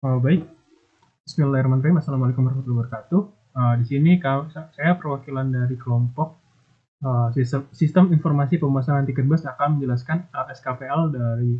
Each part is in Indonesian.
Baik, Bismillahirrahmanirrahim. Assalamualaikum warahmatullahi wabarakatuh. Di sini saya perwakilan dari kelompok sistem informasi pemesanan tiket bus akan menjelaskan SKPL dari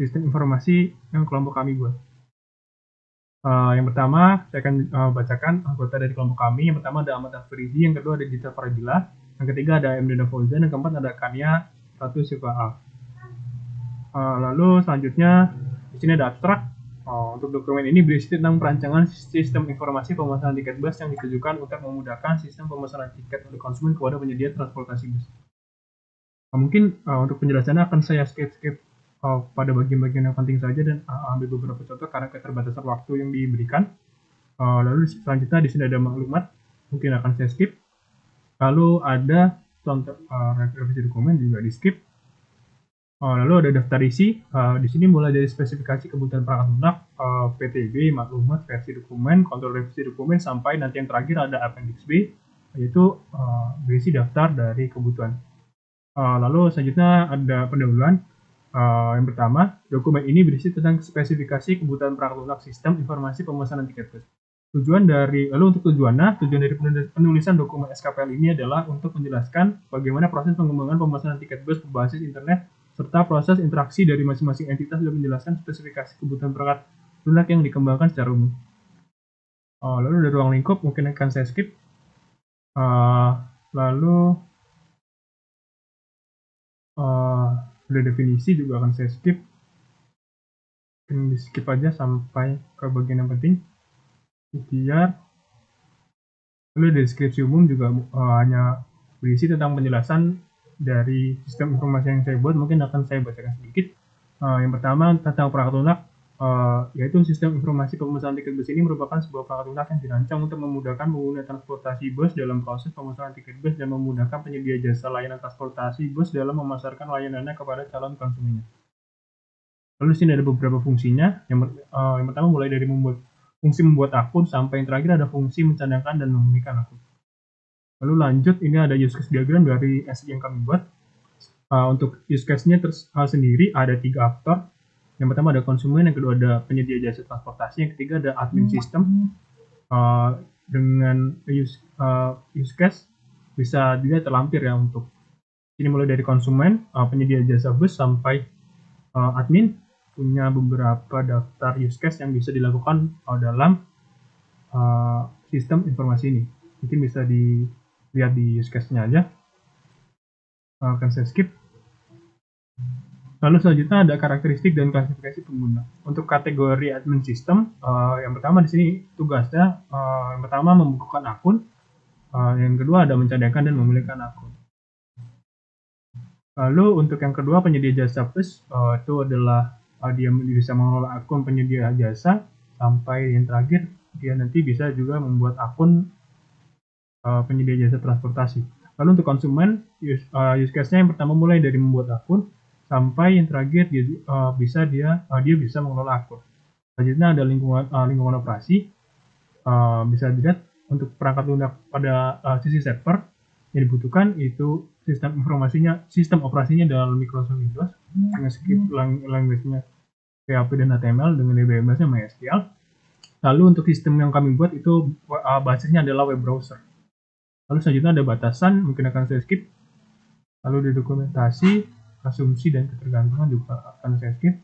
sistem informasi yang kelompok kami buat. Yang pertama, saya akan bacakan anggota dari kelompok kami. Yang pertama ada Ahmad Afridi, yang kedua ada Dita Faradila, yang ketiga ada M. Dina Fauzan, yang keempat ada Kania Ratu Siva A. Lalu selanjutnya di sini ada abstrak. Untuk dokumen ini berisi tentang perancangan sistem informasi pemesanan tiket bus yang ditujukan untuk memudahkan sistem pemesanan tiket oleh konsumen kepada penyedia transportasi bus. Mungkin untuk penjelasannya akan saya skip pada bagian-bagian yang penting saja dan ambil beberapa contoh karena keterbatasan waktu yang diberikan. Lalu selanjutnya di sini ada maklumat, mungkin akan saya skip. Lalu ada contoh revisi dokumen juga di skip. Lalu ada daftar isi. Di sini mulai dari spesifikasi kebutuhan perangkat lunak, PTB, maklumat, versi dokumen, kontrol revisi dokumen, sampai nanti yang terakhir ada Appendix B, yaitu berisi daftar dari kebutuhan. Lalu selanjutnya ada pendahuluan. Yang pertama, dokumen ini berisi tentang spesifikasi kebutuhan perangkat lunak sistem informasi pemesanan tiket bus. Tujuan dari penulisan dokumen SKPL ini adalah untuk menjelaskan bagaimana proses pengembangan pemesanan tiket bus berbasis internet serta proses interaksi dari masing-masing entitas dan menjelaskan spesifikasi kebutuhan perangkat lunak yang dikembangkan secara umum. Lalu dari ruang lingkup mungkin akan saya skip. Lalu udah definisi juga akan saya skip. Mungkin di skip aja sampai ke bagian yang penting. Biar lalu deskripsi umum juga hanya berisi tentang penjelasan dari sistem informasi yang saya buat. Mungkin akan saya bacakan sedikit. Yang pertama tentang perangkat lunak, yaitu sistem informasi pemesanan tiket bus ini merupakan sebuah perangkat lunak yang dirancang untuk memudahkan pengguna transportasi bus dalam proses pemesanan tiket bus dan memudahkan penyedia jasa layanan transportasi bus dalam memasarkan layanannya kepada calon konsumennya. Lalu di sini ada beberapa fungsinya. Yang pertama mulai dari fungsi membuat akun sampai yang terakhir ada fungsi mencadangkan dan memulihkan akun. Lalu lanjut, ini ada use case diagram dari SI yang kami buat. Untuk use case-nya sendiri ada 3 aktor. Yang pertama ada konsumen, yang kedua ada penyedia jasa transportasi, yang ketiga ada admin sistem. Dengan use case bisa dilihat terlampir ya untuk ini mulai dari konsumen, penyedia jasa bus sampai admin punya beberapa daftar use case yang bisa dilakukan dalam sistem informasi ini. Mungkin bisa dilihat di use case-nya aja. Akan saya skip. Lalu selanjutnya ada karakteristik dan klasifikasi pengguna. Untuk kategori admin system, yang pertama di sini tugasnya yang pertama membukukan akun, yang kedua ada mencadangkan dan memulihkan akun. Lalu untuk yang kedua penyedia jasa bus itu adalah dia bisa mengelola akun penyedia jasa sampai yang terakhir dia nanti bisa juga membuat akun penyedia jasa transportasi. Lalu untuk konsumen use case-nya yang pertama mulai dari membuat akun sampai yang terakhir dia bisa mengelola akun. Selanjutnya ada lingkungan operasi. Bisa dilihat untuk perangkat lunak pada sisi server yang dibutuhkan itu sistem operasinya dalam Microsoft Windows dengan script language-nya PHP dan HTML dengan DBMS-nya MySQL. Lalu untuk sistem yang kami buat itu basisnya adalah web browser. Lalu selanjutnya ada batasan, mungkin akan saya skip. Lalu di dokumentasi, asumsi dan ketergantungan juga akan saya skip.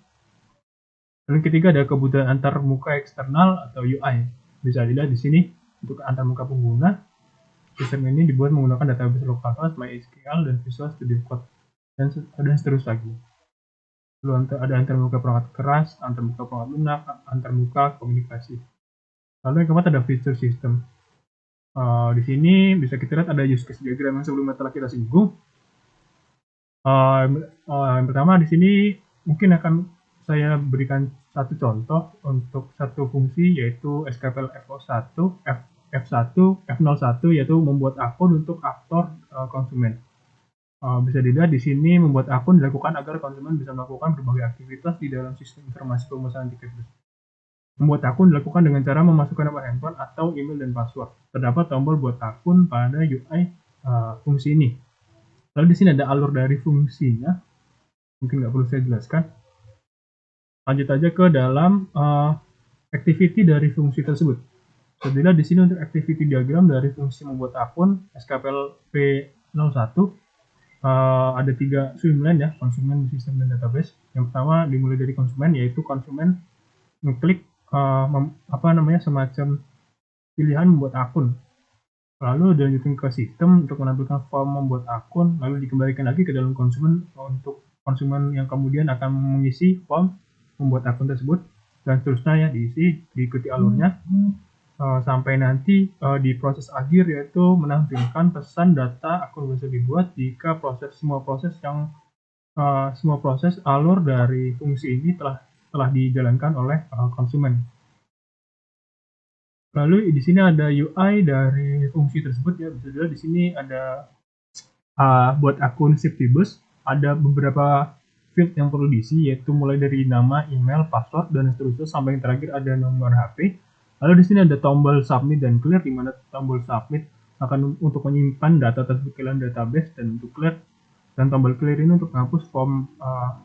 Lalu ketiga ada kebutuhan antar muka eksternal atau UI. Bisa dilihat di sini untuk antar muka pengguna. Sistem ini dibuat menggunakan database localhost, MySQL, dan Visual Studio Code, dan seterusnya lagi. Lalu ada antar muka perangkat keras, antar muka perangkat lunak, antar muka komunikasi. Lalu yang keempat ada feature system. Di sini bisa kita lihat ada use case diagram yang sebelumnya telah kita singgung. Yang pertama di sini mungkin akan saya berikan satu contoh untuk satu fungsi yaitu SKPL F01, F01 yaitu membuat akun untuk aktor konsumen. Bisa dilihat di sini membuat akun dilakukan agar konsumen bisa melakukan berbagai aktivitas di dalam sistem informasi pemesanan tiket bus. Membuat akun dilakukan dengan cara memasukkan nomor handphone atau email dan password. Terdapat tombol buat akun pada UI fungsi ini. Lalu di sini ada alur dari fungsinya. Mungkin nggak perlu saya jelaskan. Lanjut aja ke dalam activity dari fungsi tersebut. Jadi di sini untuk activity diagram dari fungsi membuat akun SQL P01 ada 3 swimlane ya, konsumen, sistem, dan database. Yang pertama dimulai dari konsumen, yaitu konsumen ngeklik semacam pilihan membuat akun. Lalu dilanjutkan ke sistem untuk menampilkan form membuat akun, lalu dikembalikan lagi ke dalam konsumen untuk konsumen yang kemudian akan mengisi form membuat akun tersebut, dan seterusnya ya, diikuti alurnya sampai nanti di proses akhir, yaitu menampilkan pesan data akun bisa dibuat jika semua proses alur dari fungsi ini telah dijalankan oleh konsumen. Lalu di sini ada UI dari fungsi tersebut ya, bisa dilihat di sini ada buat akun Safetybus ada beberapa field yang perlu diisi, yaitu mulai dari nama, email, password, dan seterusnya sampai yang terakhir ada nomor HP. Lalu di sini ada tombol submit dan clear, di mana tombol submit akan untuk menyimpan data tersebut ke dalam database, dan untuk clear dan tombol clear ini untuk menghapus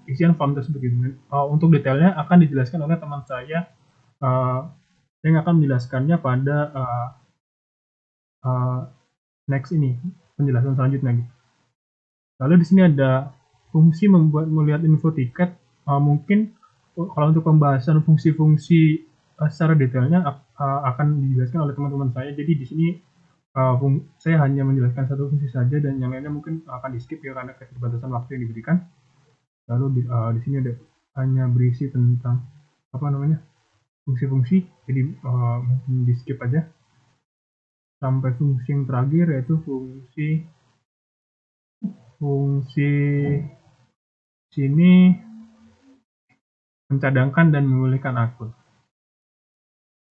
isian form tersebut. Untuk detailnya akan dijelaskan oleh teman saya yang akan menjelaskannya pada next ini, penjelasan selanjutnya. Lalu di sini ada fungsi melihat info tiket. Mungkin kalau untuk pembahasan fungsi-fungsi secara detailnya akan dijelaskan oleh teman-teman saya. Jadi di sini saya hanya menjelaskan satu fungsi saja, dan yang lainnya mungkin akan di skip ya karena keterbatasan waktu yang diberikan. Lalu di sini ada hanya berisi tentang fungsi-fungsi, jadi mungkin di skip aja sampai fungsi yang terakhir, yaitu fungsi sini mencadangkan dan memulihkan akun.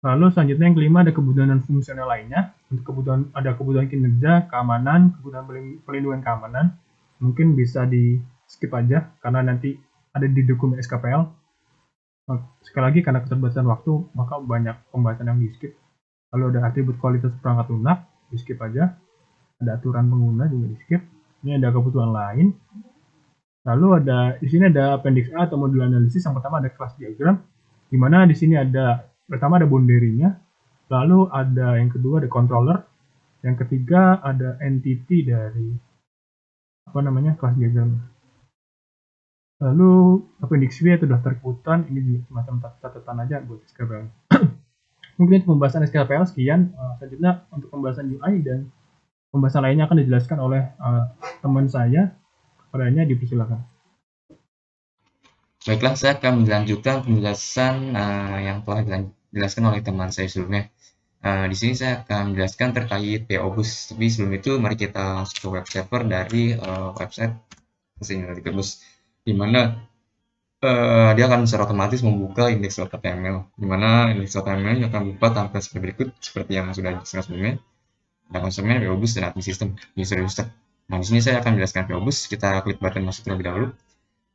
Lalu selanjutnya yang kelima ada kebutuhan dan fungsional lainnya. Untuk ada kebutuhan kinerja, keamanan, kebutuhan pelindungan keamanan. Mungkin bisa di skip aja karena nanti ada di dokumen SKPL. Sekali lagi karena keterbatasan waktu, maka banyak pembahasan yang di skip. Lalu ada atribut kualitas perangkat lunak, di skip aja. Ada aturan pengguna juga di skip. Ini ada kebutuhan lain. Lalu di sini ada appendix A atau modul analisis. Yang pertama ada class diagram, di mana di sini pertama ada boundary-nya, lalu yang kedua ada controller, yang ketiga ada entity dari class diagram. Lalu appendix B itu daftar kebutuhan, ini semacam catatan aja buat SKPL. Mungkin itu pembahasan SKPL sekian. Selanjutnya untuk pembahasan UI dan pembahasan lainnya akan dijelaskan oleh teman saya. Kepadanya dipersilakan. Baiklah, saya akan melanjutkan penjelasan yang telah dijelaskan oleh teman saya sebelumnya. Di sini saya akan menjelaskan terkait PO-Bus. Tapi sebelum itu, mari kita masuk ke web server dari website Bus, di mana dia akan secara otomatis membuka index.html, di mana index.html akan buka tampilan seperti berikut, seperti yang sudah dijelaskan sebelumnya. Ada konsumen, PO-Bus, dan admin sistem, user. Nah, di sini saya akan menjelaskan PO-Bus. Kita klik button masuk terlebih dahulu.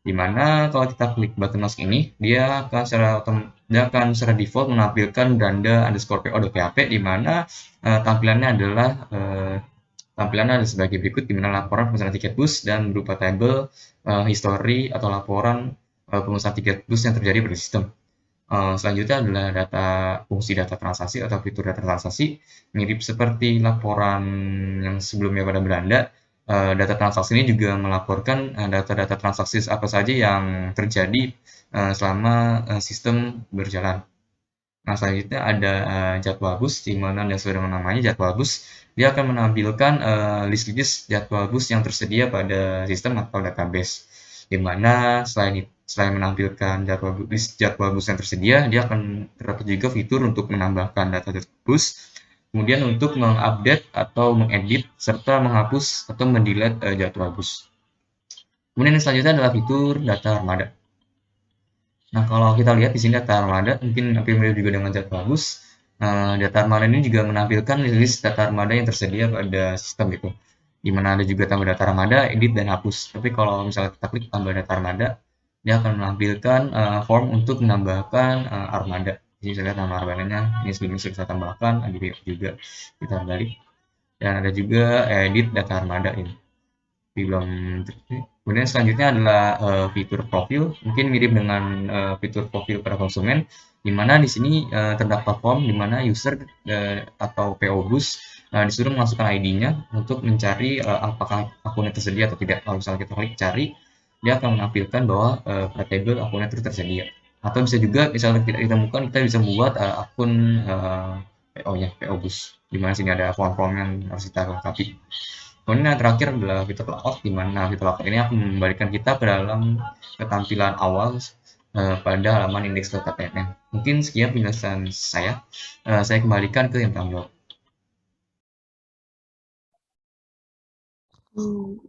Dimana kalau kita klik button masuk ini, dia akan secara default menampilkan danda_po.php, di mana tampilannya adalah sebagai berikut, di mana laporan pemesanan tiket bus dan berupa tabel history atau laporan pemesanan tiket bus yang terjadi pada sistem. Selanjutnya adalah fungsi data transaksi atau fitur data transaksi, mirip seperti laporan yang sebelumnya pada beranda. Data transaksi ini juga melaporkan data-data transaksi apa saja yang terjadi selama sistem berjalan. Nah, selanjutnya ada jadwal bus, di mana sesuai dengan namanya jadwal bus, dia akan menampilkan list jadwal bus yang tersedia pada sistem atau database. Di mana selain menampilkan list jadwal bus yang tersedia, dia akan terdapat juga fitur untuk menambahkan data bus, kemudian untuk mengupdate atau mengedit, serta menghapus atau mendelete jadwal bus. Kemudian yang selanjutnya adalah fitur data armada. Nah, kalau kita lihat di sini data armada, mungkin mirip juga dengan jadwal bus. Data armada ini juga menampilkan list data armada yang tersedia pada sistem gitu. Di mana ada juga tambah data armada, edit, dan hapus. Tapi kalau misalnya kita klik tambah data armada, dia akan menampilkan form untuk menambahkan armada. Jadi bisa lihat nama armadanya, ini sebelumnya sudah saya tambahkan, ada juga kita balik. Dan ada juga edit data armada ini. belum. Kemudian selanjutnya adalah fitur profil, mungkin mirip dengan fitur profil pada konsumen, di mana di sini terdapat form di mana user atau PO Boost disuruh memasukkan ID-nya untuk mencari apakah akunnya tersedia atau tidak. Kalau misalnya kita klik cari, dia akan menampilkan bahwa pada tabel akunnya itu tersedia. Atau bisa juga misalnya tidak ditemukan, kita bisa membuat akun PO-nya, PO Boost, di mana sini ada form-form yang harus kita lengkapi. Kemudian yang terakhir adalah fitur layout, di mana fitur layout ini akan membalikan kita ke dalam ketampilan awal pada halaman index.html. Mungkin sekian penjelasan saya. Saya kembalikan ke yang tanggung jawab.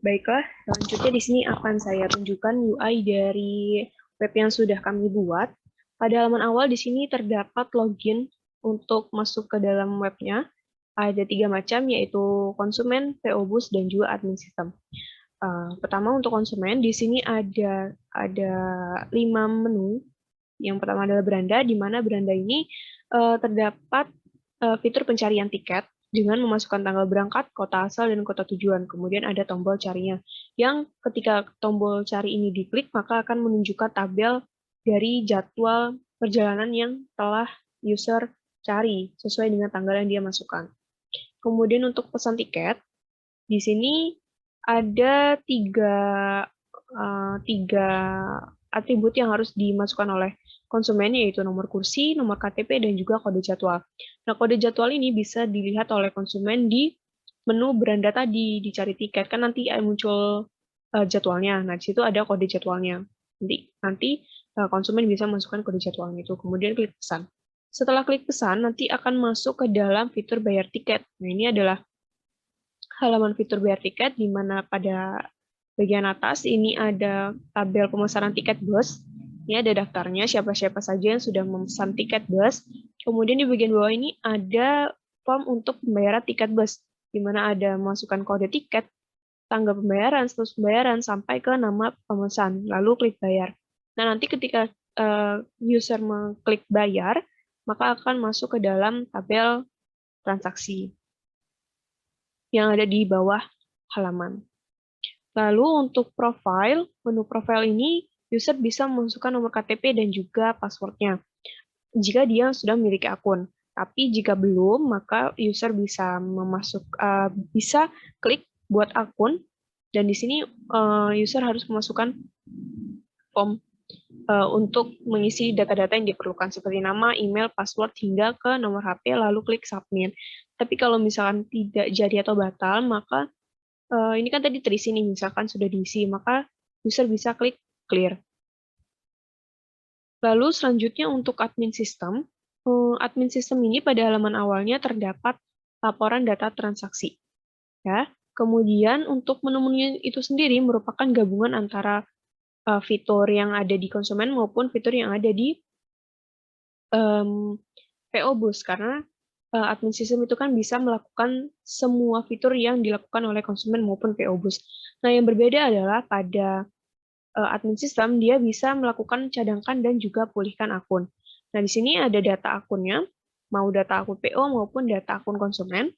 Baiklah, selanjutnya di sini akan saya tunjukkan UI dari web yang sudah kami buat. Pada halaman awal di sini terdapat login untuk masuk ke dalam webnya. Ada 3 macam, yaitu konsumen, PO Boost, dan juga admin sistem. Pertama untuk konsumen, di sini ada 5 menu. Yang pertama adalah beranda, di mana beranda ini terdapat fitur pencarian tiket dengan memasukkan tanggal berangkat, kota asal, dan kota tujuan. Kemudian ada tombol carinya, yang ketika tombol cari ini diklik, maka akan menunjukkan tabel dari jadwal perjalanan yang telah user cari, sesuai dengan tanggal yang dia masukkan. Kemudian untuk pesan tiket, di sini ada tiga atribut yang harus dimasukkan oleh konsumen, yaitu nomor kursi, nomor KTP, dan juga kode jadwal. Nah, kode jadwal ini bisa dilihat oleh konsumen di menu beranda tadi, dicari tiket, kan nanti muncul jadwalnya. Nah, di situ ada kode jadwalnya. Nanti konsumen bisa masukkan kode jadwalnya itu, kemudian klik pesan. Setelah klik pesan, nanti akan masuk ke dalam fitur bayar tiket. Nah, ini adalah halaman fitur bayar tiket, di mana pada bagian atas ini ada tabel pemesanan tiket bus. Ini ada daftarnya, siapa-siapa saja yang sudah memesan tiket bus. Kemudian di bagian bawah ini ada form untuk pembayaran tiket bus, di mana ada masukkan kode tiket, tanggal pembayaran, status pembayaran, sampai ke nama pemesan, lalu klik bayar. Nah, nanti ketika user mengklik bayar, maka akan masuk ke dalam tabel transaksi yang ada di bawah halaman. Lalu untuk profile, menu profile ini user bisa memasukkan nomor KTP dan juga passwordnya jika dia sudah memiliki akun. Tapi jika belum, maka user bisa bisa klik buat akun, dan di sini user harus memasukkan form untuk mengisi data-data yang diperlukan seperti nama, email, password, hingga ke nomor HP, lalu klik submit. Tapi kalau misalkan tidak jadi atau batal, maka ini kan tadi terisi nih, misalkan sudah diisi, maka user bisa klik clear. Lalu selanjutnya untuk admin system ini pada halaman awalnya terdapat laporan data transaksi. Ya. Kemudian untuk menu-menu itu sendiri merupakan gabungan antara fitur yang ada di konsumen maupun fitur yang ada di PO Boost, karena admin system itu kan bisa melakukan semua fitur yang dilakukan oleh konsumen maupun PO Boost. Nah, yang berbeda adalah pada admin system, dia bisa melakukan cadangkan dan juga pulihkan akun. Nah, di sini ada data akunnya, mau data akun PO maupun data akun konsumen.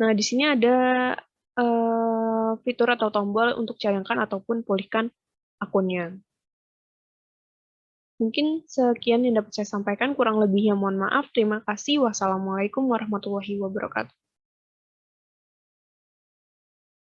Nah, di sini ada fitur atau tombol untuk cadangkan ataupun pulihkan akunnya. Mungkin sekian yang dapat saya sampaikan, kurang lebihnya mohon maaf. Terima kasih. Wassalamualaikum warahmatullahi wabarakatuh.